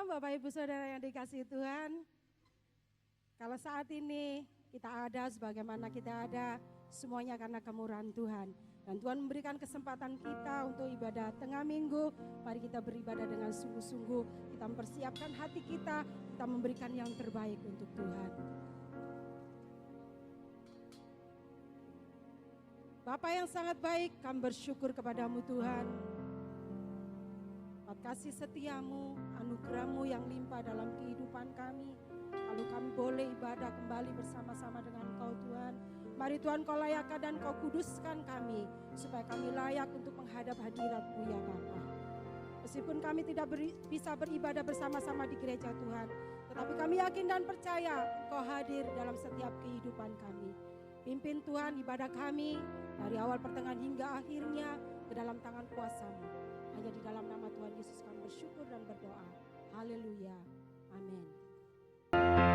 Bapak Ibu Saudara yang dikasihi Tuhan. Kalau saat ini kita ada sebagaimana kita ada, semuanya karena kemurahan Tuhan. Dan Tuhan memberikan kesempatan kita untuk ibadah tengah minggu. Mari kita beribadah dengan sungguh-sungguh. Kita mempersiapkan hati kita memberikan yang terbaik untuk Tuhan. Bapa yang sangat baik, kami bersyukur kepadamu Tuhan. Atas kasih setiamu, anugerahmu yang limpah dalam kehidupan kami. Lalu kami boleh ibadah kembali bersama-sama dengan Engkau Tuhan. Mari Tuhan Kau layakkan dan Kau kuduskan kami, supaya kami layak untuk menghadap hadirat-Mu ya Bapa. Meskipun kami tidak bisa beribadah bersama-sama di gereja Tuhan, tetapi kami yakin dan percaya Engkau hadir dalam setiap kehidupan kami. Pimpin Tuhan ibadah kami dari awal pertengahan hingga akhirnya ke dalam tangan kuasa-Mu. Hanya di dalam nama Tuhan Yesus kami bersyukur dan berdoa. Haleluya. Amin. Ku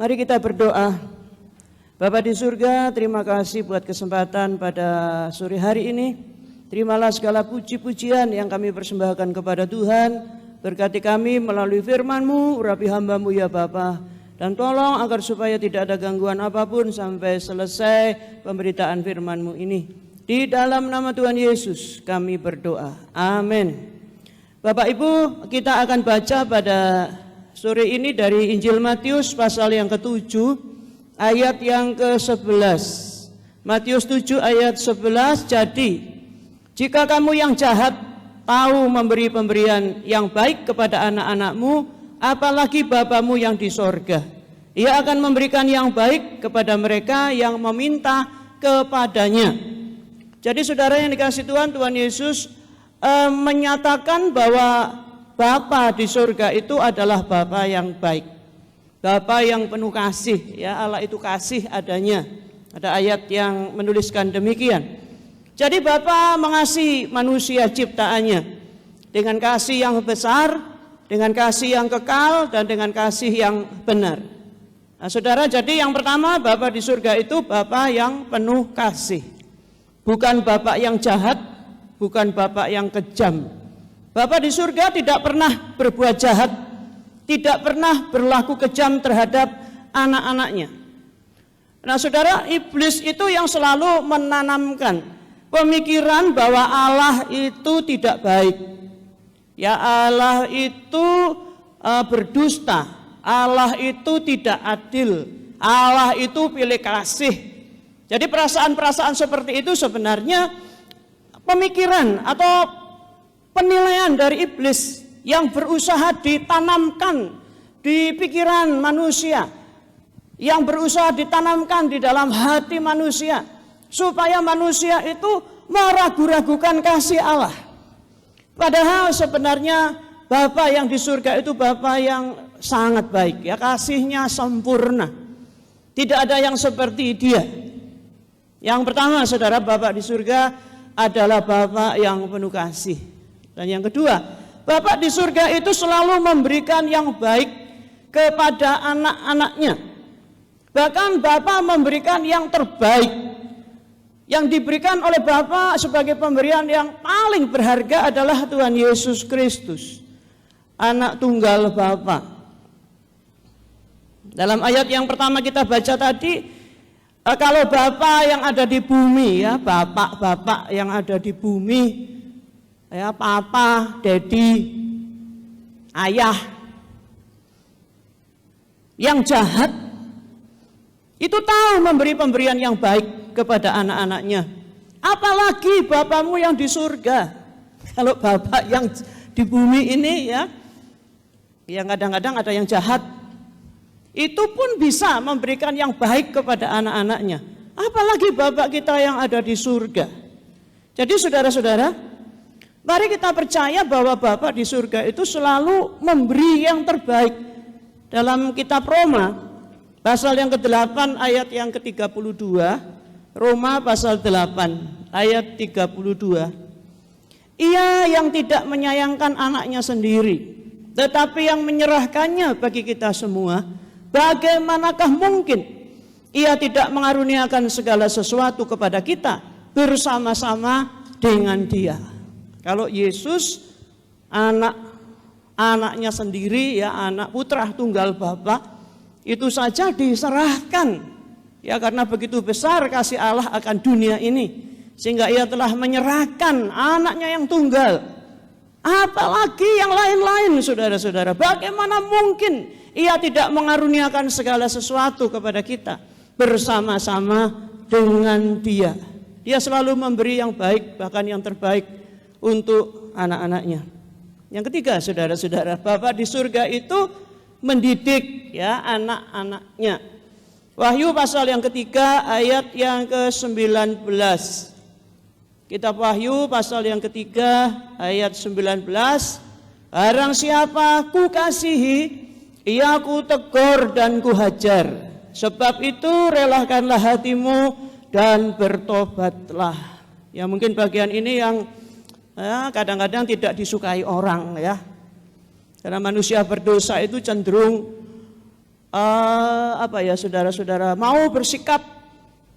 Mari kita berdoa. Bapa di surga, terima kasih buat kesempatan pada sore hari ini. Terimalah segala puji-pujian yang kami persembahkan kepada Tuhan. Berkati kami melalui firman-Mu, urapi hamba-Mu ya Bapa. Dan tolong agar supaya tidak ada gangguan apapun sampai selesai pemberitaan firman-Mu ini. Di dalam nama Tuhan Yesus kami berdoa. Amin. Bapak Ibu, kita akan baca pada sore ini dari Injil Matius pasal yang ke-7 ayat yang ke-11. Matius 7 ayat 11, jadi jika kamu yang jahat tahu memberi pemberian yang baik kepada anak-anakmu, apalagi Bapamu yang di sorga. Ia akan memberikan yang baik kepada mereka yang meminta kepadanya. Jadi saudara yang dikasih Tuhan, Tuhan Yesus menyatakan bahwa Bapa di surga itu adalah Bapa yang baik. Bapa yang penuh kasih, ya, Allah itu kasih adanya. Ada ayat yang menuliskan demikian. Jadi Bapa mengasihi manusia ciptaannya dengan kasih yang besar, dengan kasih yang kekal, dan dengan kasih yang benar. Nah, saudara, jadi yang pertama, Bapa di surga itu Bapa yang penuh kasih. Bukan Bapa yang jahat, bukan Bapa yang kejam. Bapa di surga tidak pernah berbuat jahat, tidak pernah berlaku kejam terhadap anak-anaknya. Nah saudara, iblis itu yang selalu menanamkan pemikiran bahwa Allah itu tidak baik. Ya, Allah itu berdusta, Allah itu tidak adil, Allah itu pilih kasih. Jadi perasaan-perasaan seperti itu sebenarnya pemikiran atau penilaian dari iblis yang berusaha ditanamkan di pikiran manusia, yang berusaha ditanamkan di dalam hati manusia, supaya manusia itu meragu-ragukan kasih Allah. Padahal sebenarnya Bapa yang di surga itu Bapa yang sangat baik, ya, kasihnya sempurna. Tidak ada yang seperti Dia. Yang pertama saudara, Bapa di surga adalah Bapa yang penuh kasih. Dan yang kedua, Bapa di surga itu selalu memberikan yang baik kepada anak-anaknya. Bahkan Bapa memberikan yang terbaik. Yang diberikan oleh Bapa sebagai pemberian yang paling berharga adalah Tuhan Yesus Kristus, anak tunggal Bapa. Dalam ayat yang pertama kita baca tadi, kalau Bapa yang ada di bumi, ya, bapak-bapak yang ada di bumi, ya, papa, dedi, ayah yang jahat itu tahu memberi pemberian yang baik kepada anak-anaknya. Apalagi Bapamu yang di surga. Kalau Bapak yang di bumi ini, ya, yang kadang-kadang ada yang jahat, itu pun bisa memberikan yang baik kepada anak-anaknya. Apalagi Bapak kita yang ada di surga. Jadi saudara-saudara, mari kita percaya bahwa Bapa di surga itu selalu memberi yang terbaik. Dalam kitab Roma, pasal yang ke-8 ayat yang ke-32, Roma pasal 8 ayat 32. Ia yang tidak menyayangkan anaknya sendiri, tetapi yang menyerahkannya bagi kita semua, bagaimanakah mungkin Ia tidak mengaruniakan segala sesuatu kepada kita bersama-sama dengan Dia. Kalau Yesus anaknya sendiri, ya, anak putra tunggal Bapa, itu saja diserahkan, ya, karena begitu besar kasih Allah akan dunia ini, sehingga Ia telah menyerahkan anaknya yang tunggal. Apalagi yang lain-lain, saudara-saudara, bagaimana mungkin Ia tidak mengaruniakan segala sesuatu kepada kita bersama-sama dengan Dia. Dia selalu memberi yang baik, bahkan yang terbaik untuk anak-anaknya. Yang ketiga, saudara-saudara, Bapa di surga itu mendidik, ya, anak-anaknya. Wahyu pasal yang ketiga ayat yang ke-19. Kitab Wahyu pasal yang ketiga ayat 19. Barang siapa ku kasihi, ia ku tegur dan ku hajar. Sebab itu relakanlah hatimu dan bertobatlah. Ya, mungkin bagian ini yang kadang-kadang tidak disukai orang, ya. Karena manusia berdosa itu cenderung saudara-saudara, mau bersikap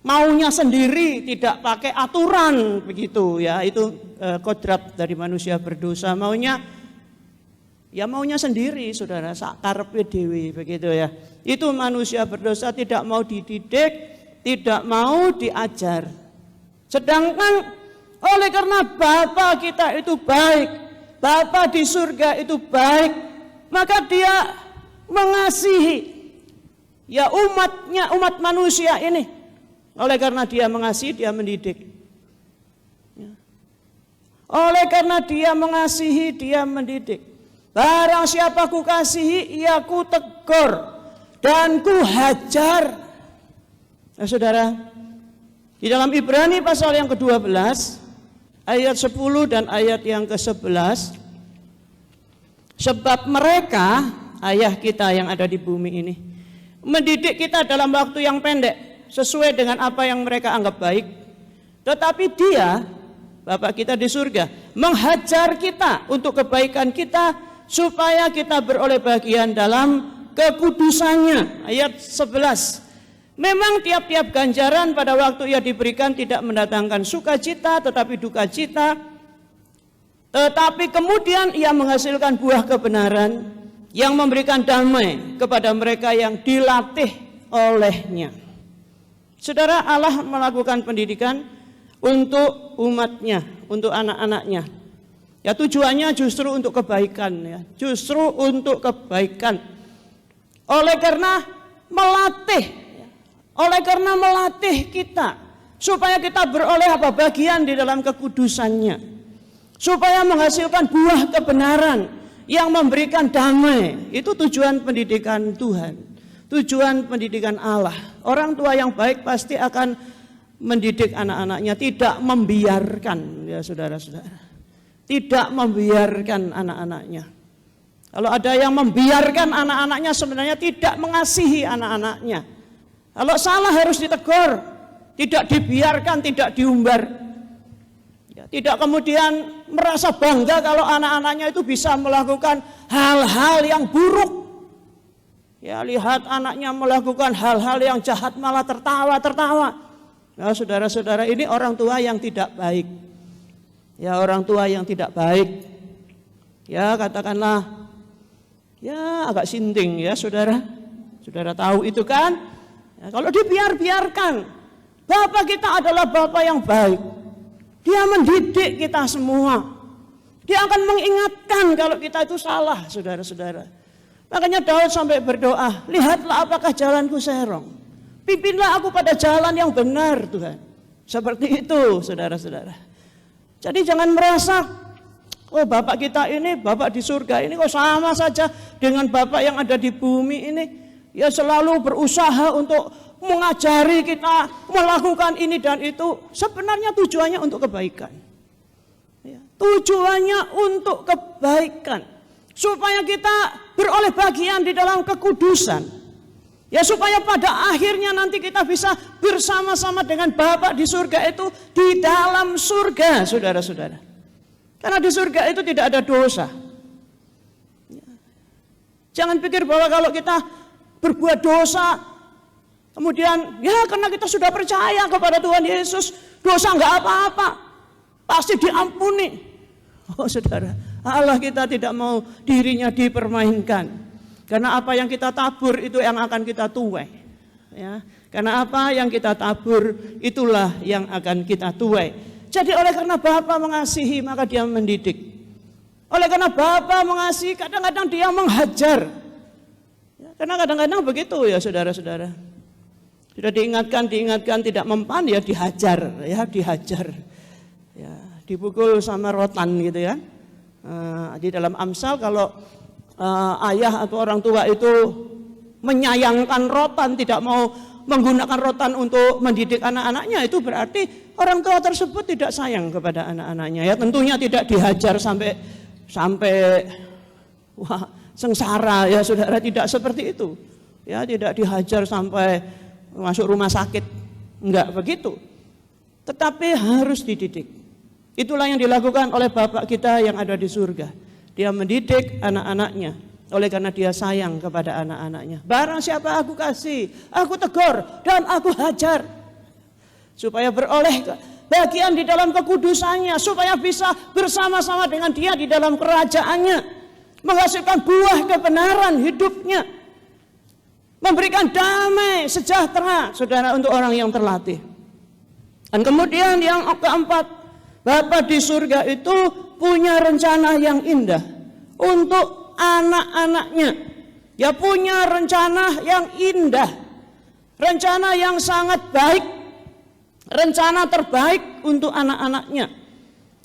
maunya sendiri, tidak pakai aturan begitu ya. Itu kodrat dari manusia berdosa, maunya sendiri, saudara, sak karepe dhewe begitu ya. Itu manusia berdosa, tidak mau dididik, tidak mau diajar. Sedangkan oleh karena Bapa kita itu baik, Bapa di surga itu baik, maka Dia mengasihi ya umatnya, umat manusia ini. Oleh karena Dia mengasihi, Dia mendidik. Oleh karena Dia mengasihi, Dia mendidik. Barang siapa ku kasihi, ia ku tegur dan ku hajar. Nah, saudara, di dalam Ibrani pasal yang ke-12 ayat 10 dan ayat yang ke-11, sebab mereka, ayah kita yang ada di bumi ini, mendidik kita dalam waktu yang pendek sesuai dengan apa yang mereka anggap baik. Tetapi Dia, Bapa kita di surga, menghajar kita untuk kebaikan kita, supaya kita beroleh bagian dalam kekudusannya. Ayat 11. Memang tiap-tiap ganjaran pada waktu ia diberikan tidak mendatangkan sukacita tetapi duka cita. Tetapi kemudian ia menghasilkan buah kebenaran yang memberikan damai kepada mereka yang dilatih olehnya. Saudara, Allah melakukan pendidikan untuk umatnya, untuk anak-anaknya. Ya, tujuannya justru untuk kebaikan ya, justru untuk kebaikan. Oleh karena melatih kita supaya kita beroleh bagian di dalam kekudusannya, supaya menghasilkan buah kebenaran yang memberikan damai. Itu tujuan pendidikan Tuhan, tujuan pendidikan Allah. Orang tua yang baik pasti akan mendidik anak-anaknya, tidak membiarkan ya saudara-saudara. Tidak membiarkan anak-anaknya. Kalau ada yang membiarkan anak-anaknya, sebenarnya tidak mengasihi anak-anaknya. Kalau salah harus ditegur, tidak dibiarkan, tidak diumbar. Ya, tidak kemudian merasa bangga kalau anak-anaknya itu bisa melakukan hal-hal yang buruk. Ya, lihat anaknya melakukan hal-hal yang jahat malah tertawa-tertawa. Nah, saudara-saudara, ini orang tua yang tidak baik. Ya, orang tua yang tidak baik. Ya, katakanlah ya agak sinting ya saudara. Saudara tahu itu kan? Ya, kalau dibiarkan, Bapa kita adalah Bapa yang baik. Dia mendidik kita semua. Dia akan mengingatkan kalau kita itu salah, saudara-saudara. Makanya Daud sampai berdoa, lihatlah apakah jalanku serong. Pimpinlah aku pada jalan yang benar, Tuhan. Seperti itu, saudara-saudara. Jadi jangan merasa, oh Bapak kita ini, Bapak di surga ini kok sama saja dengan Bapak yang ada di bumi ini. Ya selalu berusaha untuk mengajari kita melakukan ini dan itu. Sebenarnya tujuannya untuk kebaikan. Ya, tujuannya untuk kebaikan. Supaya kita beroleh bagian di dalam kekudusan. Ya supaya pada akhirnya nanti kita bisa bersama-sama dengan Bapa di surga itu di dalam surga, saudara-saudara. Karena di surga itu tidak ada dosa. Jangan pikir bahwa kalau kita berbuat dosa, kemudian ya karena kita sudah percaya kepada Tuhan Yesus, dosa enggak apa-apa, pasti diampuni. Oh saudara, Allah kita tidak mau dirinya dipermainkan. Karena apa yang kita tabur itu yang akan kita tuai. Ya, karena apa yang kita tabur itulah yang akan kita tuai. Jadi oleh karena Bapa mengasihi maka Dia mendidik. Oleh karena Bapa mengasihi kadang-kadang Dia menghajar. Ya, karena kadang-kadang begitu ya saudara-saudara. Sudah diingatkan tidak mempan ya dihajar, ya dihajar. Ya, dipukul sama rotan gitu ya. Di dalam Amsal kalau ayah atau orang tua itu menyayangkan rotan, tidak mau menggunakan rotan untuk mendidik anak-anaknya, itu berarti orang tua tersebut tidak sayang kepada anak-anaknya. Ya tentunya tidak dihajar sampai wah sengsara ya saudara, tidak seperti itu. Ya tidak dihajar sampai masuk rumah sakit, enggak begitu. Tetapi harus dididik. Itulah yang dilakukan oleh Bapak kita yang ada di surga. Dia mendidik anak-anaknya Oleh karena dia sayang kepada anak-anaknya. Barang siapa aku kasih, aku tegur dan aku hajar. Supaya beroleh bagian di dalam kekudusannya. Supaya bisa bersama-sama dengan dia di dalam kerajaannya. Menghasilkan buah kebenaran hidupnya. Memberikan damai, sejahtera, saudara, untuk orang yang terlatih. Dan kemudian yang keempat, Bapa di surga itu punya rencana yang indah untuk anak-anaknya. Dia punya rencana yang indah, rencana yang sangat baik, rencana terbaik untuk anak-anaknya.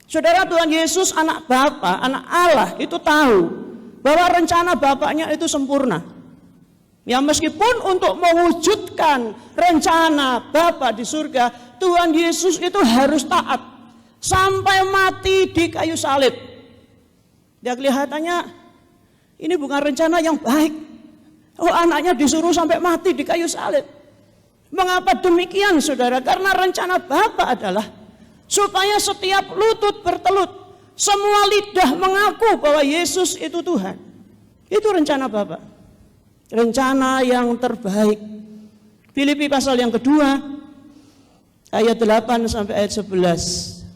Saudara, Tuhan Yesus anak Bapa, anak Allah itu tahu bahwa rencana Bapaknya itu sempurna. Ya, meskipun untuk mewujudkan rencana Bapa di surga, Tuhan Yesus itu harus taat sampai mati di kayu salib. Ya, kelihatannya ini bukan rencana yang baik. Oh, anaknya disuruh sampai mati di kayu salib. Mengapa demikian, saudara? Karena rencana Bapa adalah supaya setiap lutut bertelut, semua lidah mengaku bahwa Yesus itu Tuhan. Itu rencana Bapa. Rencana yang terbaik. Filipi pasal yang kedua, ayat 8 sampai ayat 11.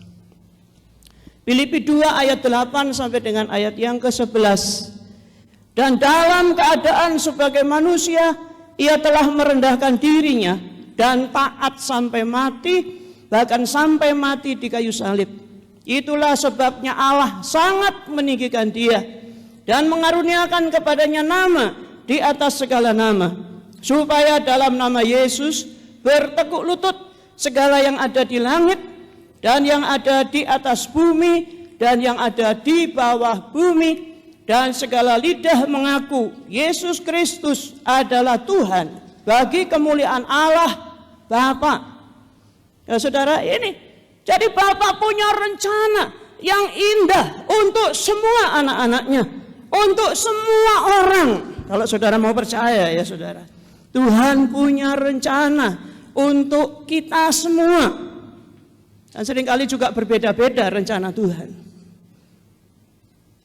Filipi 2 ayat 8 sampai dengan ayat yang ke-11. Dan dalam keadaan sebagai manusia, ia telah merendahkan dirinya dan taat sampai mati, bahkan sampai mati di kayu salib. Itulah sebabnya Allah sangat meninggikan dia dan mengaruniakan kepadanya nama di atas segala nama, supaya dalam nama Yesus bertekuk lutut segala yang ada di langit dan yang ada di atas bumi dan yang ada di bawah bumi, dan segala lidah mengaku Yesus Kristus adalah Tuhan bagi kemuliaan Allah Bapa. Ya, saudara, ini jadi Bapa punya rencana yang indah untuk semua anak-anaknya, untuk semua orang. Kalau saudara mau percaya, ya saudara, Tuhan punya rencana untuk kita semua. Dan seringkali juga berbeda-beda rencana Tuhan.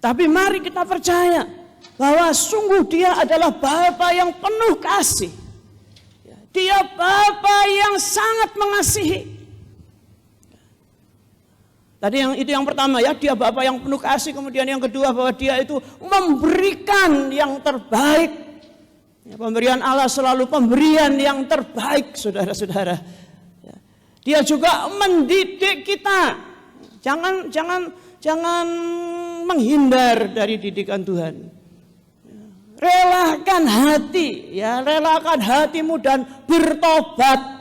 Tapi mari kita percaya bahwa sungguh Dia adalah Bapa yang penuh kasih. Dia Bapa yang sangat mengasihi. Tadi itu yang pertama, ya, Dia Bapa yang penuh kasih. Kemudian yang kedua, bahwa Dia itu memberikan yang terbaik. Ya, pemberian Allah selalu pemberian yang terbaik, saudara-saudara. Ya. Dia juga mendidik kita. Jangan menghindar dari didikan Tuhan. Ya. Relakan hati, ya, relakan hatimu dan bertobat.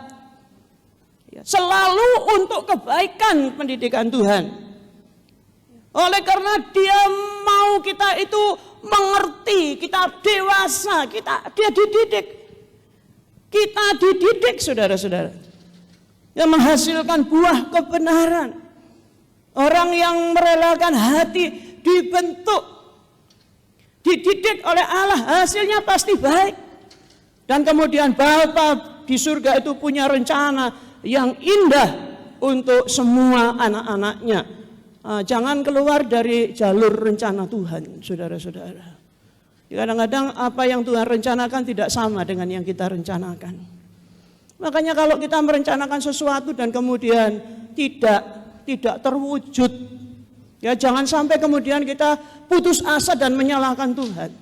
Selalu untuk kebaikan pendidikan Tuhan. Oleh karena Dia mau kita itu mengerti, kita dewasa, Dia dididik. Kita dididik, saudara-saudara, yang menghasilkan buah kebenaran. Orang yang merelakan hati dibentuk, dididik oleh Allah, hasilnya pasti baik. Dan kemudian Bapa di surga itu punya rencana yang indah untuk semua anak-anaknya. Jangan keluar dari jalur rencana Tuhan, saudara-saudara. Kadang-kadang apa yang Tuhan rencanakan tidak sama dengan yang kita rencanakan. Makanya kalau kita merencanakan sesuatu dan kemudian tidak terwujud, ya jangan sampai kemudian kita putus asa dan menyalahkan Tuhan.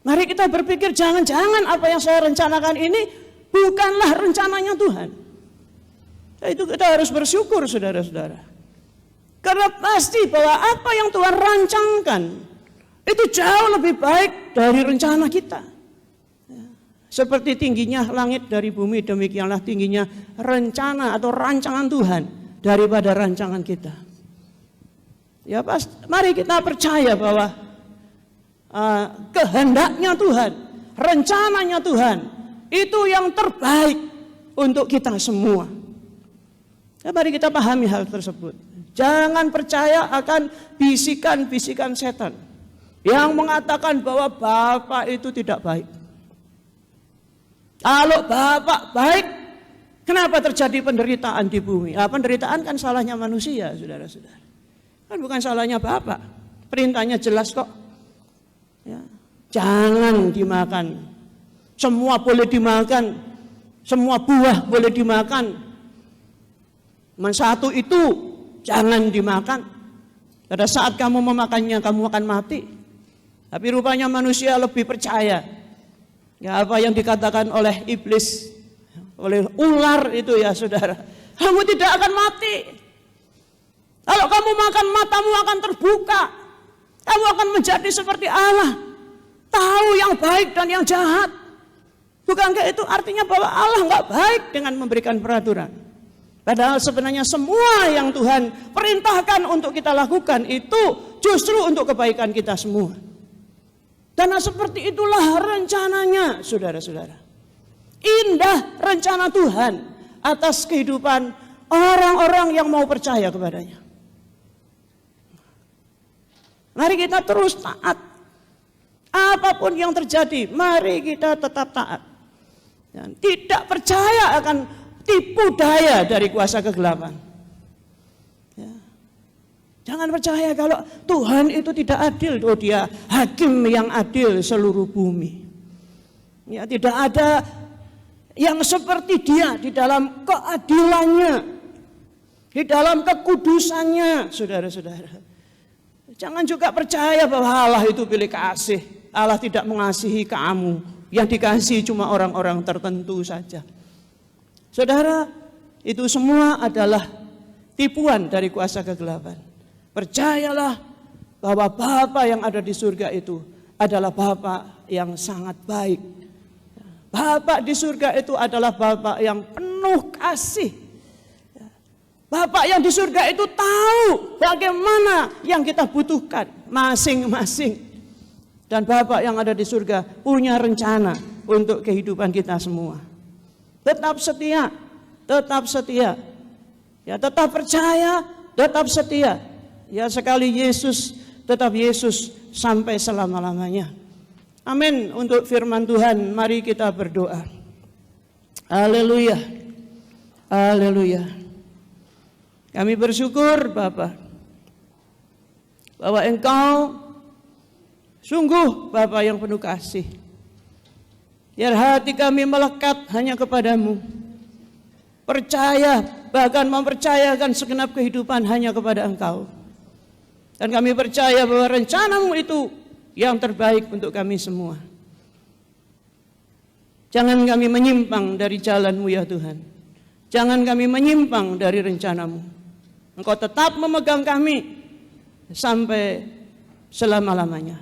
Mari kita berpikir, jangan-jangan apa yang saya rencanakan ini bukanlah rencananya Tuhan. Itu kita harus bersyukur, saudara-saudara. Karena pasti bahwa apa yang Tuhan rancangkan itu jauh lebih baik dari rencana kita. Seperti tingginya langit dari bumi, demikianlah tingginya rencana atau rancangan Tuhan daripada rancangan kita. Ya, mari kita percaya bahwa kehendaknya Tuhan, rencananya Tuhan itu yang terbaik untuk kita semua. Ya, mari kita pahami hal tersebut. Jangan percaya akan bisikan-bisikan setan yang mengatakan bahwa Bapa itu tidak baik. Kalau Bapa baik, kenapa terjadi penderitaan di bumi? Penderitaan kan salahnya manusia, saudara-saudara. Kan bukan salahnya Bapa. Perintahnya jelas kok. Ya. jangan dimakan. Semua boleh dimakan, semua buah boleh dimakan. Satu itu jangan dimakan. Pada saat kamu memakannya, kamu akan mati. Tapi rupanya manusia lebih percaya. Ya, apa yang dikatakan oleh iblis, oleh ular itu ya saudara. Kamu tidak akan mati. Kalau kamu makan, matamu akan terbuka. Kamu akan menjadi seperti Allah. Tahu yang baik dan yang jahat. Bukankah itu artinya bahwa Allah nggak baik dengan memberikan peraturan? Padahal sebenarnya semua yang Tuhan perintahkan untuk kita lakukan itu justru untuk kebaikan kita semua. Karena seperti itulah rencananya, saudara-saudara. Indah rencana Tuhan atas kehidupan orang-orang yang mau percaya kepadanya. Mari kita terus taat. Apapun yang terjadi, mari kita tetap taat. Dan tidak percaya akan tipu daya dari kuasa kegelapan. Ya. Jangan percaya kalau Tuhan itu tidak adil. Oh, dia hakim yang adil seluruh bumi. Ya, tidak ada yang seperti dia di dalam keadilannya, di dalam kekudusannya, saudara-saudara. Jangan juga percaya bahwa Allah itu pilih kasih. Allah tidak mengasihi kamu. Yang dikasihi cuma orang-orang tertentu saja. Saudara, itu semua adalah tipuan dari kuasa kegelapan. Percayalah bahwa Bapa yang ada di surga itu adalah Bapa yang sangat baik. Bapa di surga itu adalah Bapa yang penuh kasih. Bapa yang di surga itu tahu bagaimana yang kita butuhkan masing-masing. Dan Bapa yang ada di surga punya rencana untuk kehidupan kita semua. Tetap setia, tetap setia. Ya, tetap percaya, tetap setia. Ya, sekali Yesus, tetap Yesus sampai selama-lamanya. Amin. Untuk firman Tuhan, mari kita berdoa. Haleluya. Haleluya. Kami bersyukur Bapa, bahwa Engkau sungguh Bapa yang penuh kasih. Biar hati kami melekat hanya kepadamu. Percaya, bahkan mempercayakan segenap kehidupan hanya kepada Engkau. Dan kami percaya bahwa rencanamu itu yang terbaik untuk kami semua. Jangan kami menyimpang dari jalanmu ya Tuhan. Jangan kami menyimpang dari rencanamu. Engkau tetap memegang kami sampai selama-lamanya.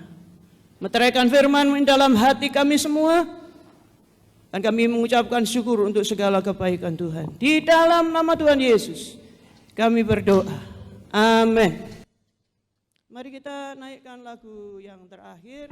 Meteraikan firman-Mu dalam hati kami semua. Dan kami mengucapkan syukur untuk segala kebaikan Tuhan. Di dalam nama Tuhan Yesus kami berdoa. Amin. Mari kita naikkan lagu yang terakhir.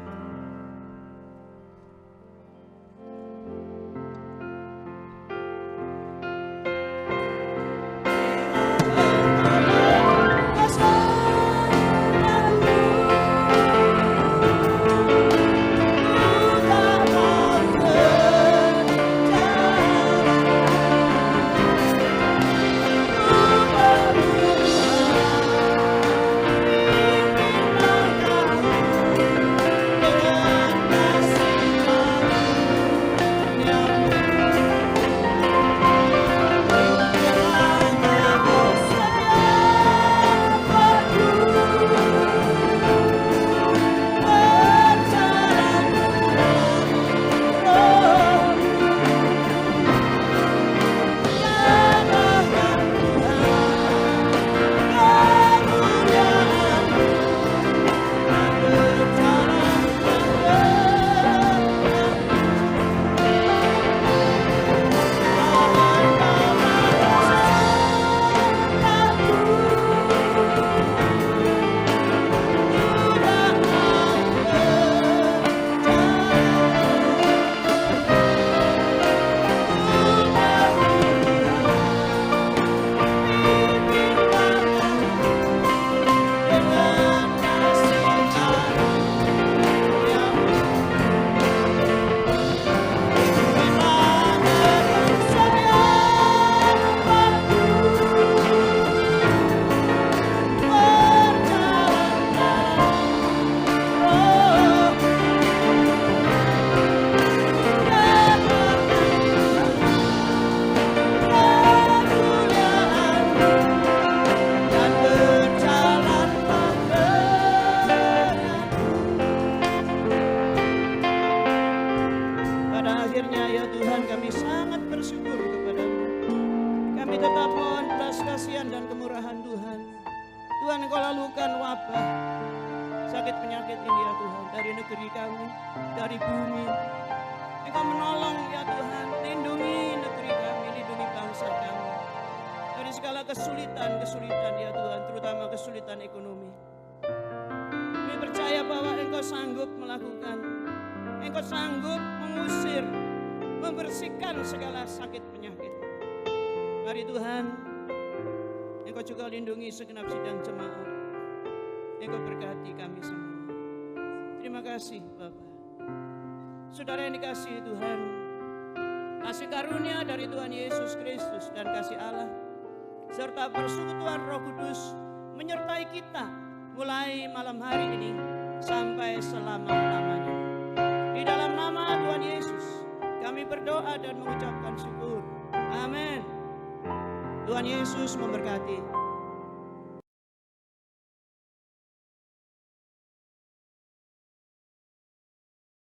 Tuhan belas kasihan dan kemurahan Tuhan. Tuhan Engkau lalukan wabah sakit penyakit ini ya Tuhan, dari negeri kami, dari bumi. Engkau menolong ya Tuhan, lindungi negeri kami, lindungi bangsa kami dari segala kesulitan ya Tuhan, terutama kesulitan ekonomi. Kami percaya bahwa Engkau sanggup melakukan, Engkau sanggup mengusir, membersihkan segala sakit penyakit. Mari Tuhan, Engkau juga lindungi segenap sidang jemaat. Engkau berkati kami semua. Terima kasih Bapa. Saudara yang dikasihi Tuhan, kasih karunia dari Tuhan Yesus Kristus dan kasih Allah serta persekutuan Roh Kudus menyertai kita mulai malam hari ini sampai selama-lamanya. Di dalam nama Tuhan Yesus kami berdoa dan mengucapkan syukur. Amin. Tuhan Yesus memberkati.